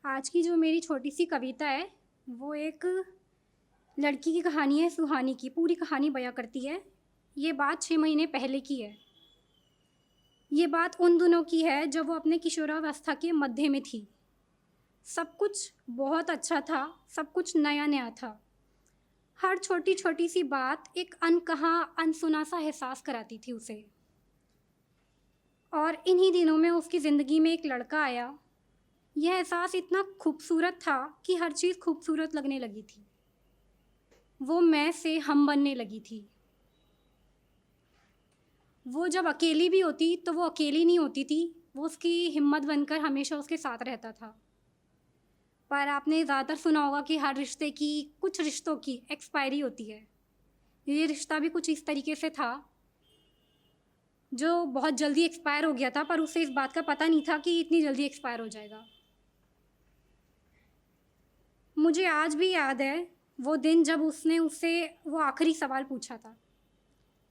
आज की जो मेरी छोटी सी कविता है वो एक लड़की की कहानी है, सुहानी की। पूरी कहानी बयां करती है। ये बात 6 महीने पहले की है। ये बात उन दिनों की है जब वो अपने किशोरावस्था के मध्य में थी। सब कुछ बहुत अच्छा था, सब कुछ नया नया था। हर छोटी छोटी सी बात एक अनकहा अनसुना सा एहसास कराती थी उसे। और इन्हीं दिनों में उसकी ज़िंदगी में एक लड़का आया। यह एहसास इतना खूबसूरत था कि हर चीज़ खूबसूरत लगने लगी थी। वो मैं से हम बनने लगी थी। वो जब अकेली भी होती तो वो अकेली नहीं होती थी, वो उसकी हिम्मत बनकर हमेशा उसके साथ रहता था। पर आपने ज़्यादातर सुना होगा कि हर रिश्ते की, कुछ रिश्तों की एक्सपायरी होती है। ये रिश्ता भी कुछ इस तरीके से था जो बहुत जल्दी एक्सपायर हो गया था, पर उसे इस बात का पता नहीं था कि इतनी जल्दी एक्सपायर हो जाएगा। मुझे आज भी याद है वो दिन जब उसने उससे वो आखिरी सवाल पूछा था।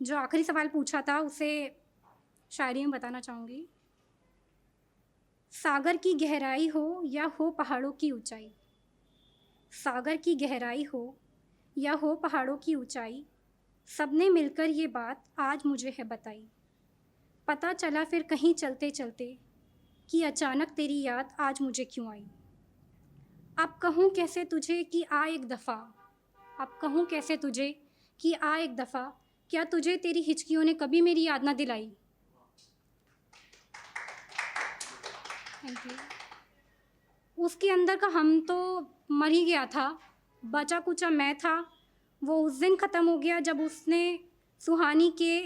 जो आखिरी सवाल पूछा था उसे शायरी में बताना चाहूँगी। सागर की गहराई हो या हो पहाड़ों की ऊंचाई, सागर की गहराई हो या हो पहाड़ों की ऊंचाई, सबने मिलकर ये बात आज मुझे है बताई। पता चला फिर कहीं चलते चलते कि अचानक तेरी याद आज मुझे क्यों आई। अब कहूँ कैसे तुझे कि आ एक दफ़ा, अब कहूँ कैसे तुझे कि आ एक दफ़ा, क्या तुझे तेरी हिचकियों ने कभी मेरी याद ना दिलाई। Thank you. उसके अंदर का हम तो मर ही गया था, बचा कुचा मैं था। वो उस दिन ख़त्म हो गया जब उसने सुहानी के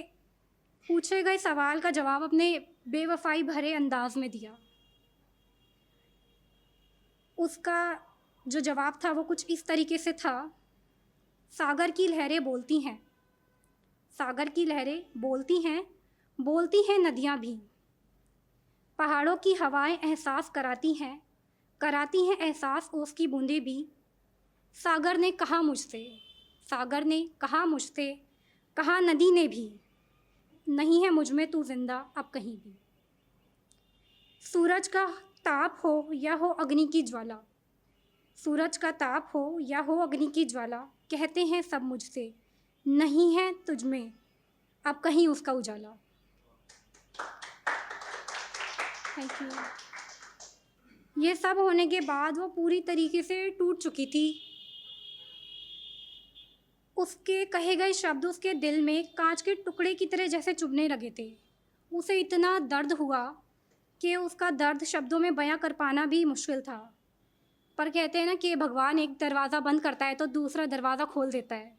पूछे गए सवाल का जवाब अपने बेवफाई भरे अंदाज में दिया। उसका जो जवाब था वो कुछ इस तरीके से था। सागर की लहरें बोलती हैं, सागर की लहरें बोलती हैं, बोलती हैं नदियाँ भी। पहाड़ों की हवाएं एहसास कराती हैं, कराती हैं एहसास ओस की बूंदें भी। सागर ने कहा मुझसे, सागर ने कहा मुझसे, कहा नदी ने भी, नहीं है मुझ में तू जिंदा अब कहीं भी। सूरज का ताप हो या हो अग्नि की ज्वाला, सूरज का ताप हो या हो अग्नि की ज्वाला, कहते हैं सब मुझसे, नहीं है तुझ में अब कहीं उसका उजाला। Thank you. ये सब होने के बाद वो पूरी तरीके से टूट चुकी थी। उसके कहे गए शब्द उसके दिल में कांच के टुकड़े की तरह जैसे चुभने लगे थे। उसे इतना दर्द हुआ कि उसका दर्द शब्दों में बयां कर पाना भी मुश्किल था। पर कहते हैं ना कि भगवान एक दरवाज़ा बंद करता है तो दूसरा दरवाज़ा खोल देता है।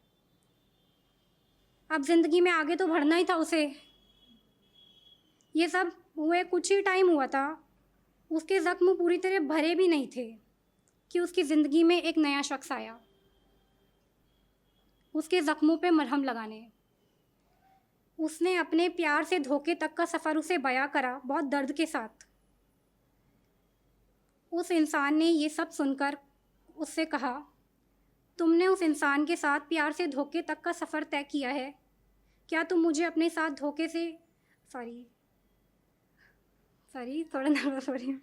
अब ज़िंदगी में आगे तो बढ़ना ही था उसे। ये सब हुए कुछ ही टाइम हुआ था, उसके ज़ख्म पूरी तरह भरे भी नहीं थे कि उसकी ज़िंदगी में एक नया शख्स आया उसके ज़ख्मों पे मरहम लगाने। उसने अपने प्यार से धोखे तक का सफ़र उसे बयां करा बहुत दर्द के साथ। उस इंसान ने ये सब सुनकर उससे कहा, तुमने उस इंसान के साथ प्यार से धोखे तक का सफ़र तय किया है, क्या तुम मुझे अपने साथ धोखे से सॉरी सॉरी थोड़ा नर्वस हो रही हूँ।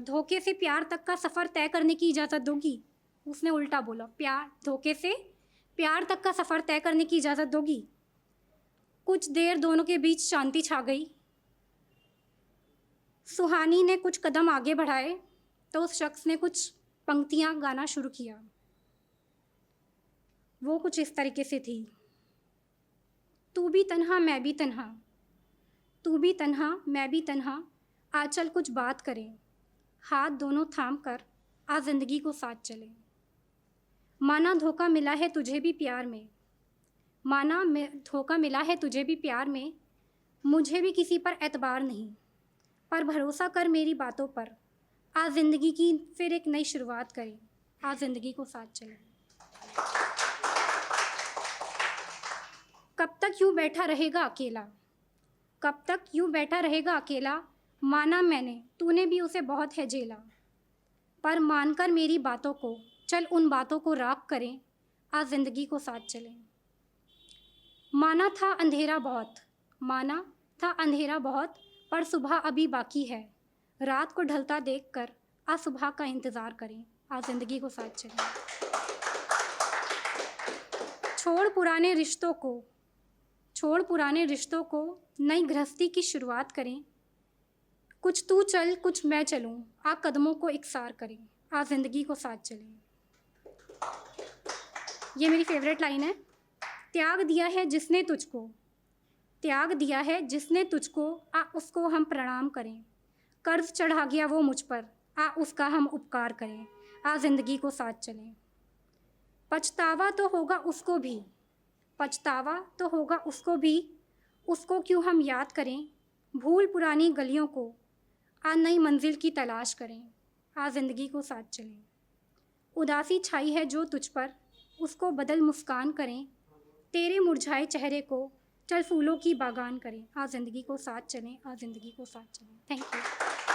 धोखे से प्यार तक का सफ़र तय करने की इजाज़त दोगी। उसने उल्टा बोला, प्यार धोखे से प्यार तक का सफ़र तय करने की इजाज़त दोगी। कुछ देर दोनों के बीच शांति छा गई। सुहानी ने कुछ कदम आगे बढ़ाए तो उस शख्स ने कुछ पंक्तियाँ गाना शुरू किया। वो कुछ इस तरीके से थी, तू भी तन्हा मैं भी तन्हा, तू भी तन्हा मैं भी तन्हा, आ चल कुछ बात करें, हाथ दोनों थाम कर आ ज़िंदगी को साथ चलें। माना धोखा मिला है तुझे भी प्यार में, माना धोखा मिला है तुझे भी प्यार में, मुझे भी किसी पर एतबार नहीं, पर भरोसा कर मेरी बातों पर, आ ज़िंदगी की फिर एक नई शुरुआत करें, आ ज़िंदगी को साथ चलें। कब तक यूँ बैठा रहेगा अकेला, कब तक यूँ बैठा रहेगा अकेला, माना मैंने तूने भी उसे बहुत है झेला, पर मानकर मेरी बातों को चल उन बातों को राख करें, आज ज़िंदगी को साथ चलें। माना था अंधेरा बहुत, माना था अंधेरा बहुत पर सुबह अभी बाकी है, रात को ढलता देखकर आज सुबह का इंतज़ार करें, आज ज़िंदगी को साथ चलें। छोड़ पुराने रिश्तों को, छोड़ पुराने रिश्तों को, नई गृहस्थी की शुरुआत करें। कुछ तू चल कुछ मैं चलूँ, आ कदमों को इकसार करें, आज ज़िंदगी को साथ चलें। ये मेरी फेवरेट लाइन है। त्याग दिया है जिसने तुझको, त्याग दिया है जिसने तुझको, आ उसको हम प्रणाम करें। कर्ज चढ़ा गया वो मुझ पर, आ उसका हम उपकार करें, आ ज़िंदगी को साथ चलें। पछतावा तो होगा उसको भी, पछतावा तो होगा उसको भी, उसको क्यों हम याद करें। भूल पुरानी गलियों को, आ नई मंजिल की तलाश करें, आ ज़िंदगी को साथ चलें। उदासी छाई है जो तुझ पर, उसको बदल मुस्कान करें। तेरे मुरझाए चेहरे को चल फूलों की बागान करें, आ ज़िंदगी को साथ चलें, आ ज़िंदगी को साथ चलें। Thank you.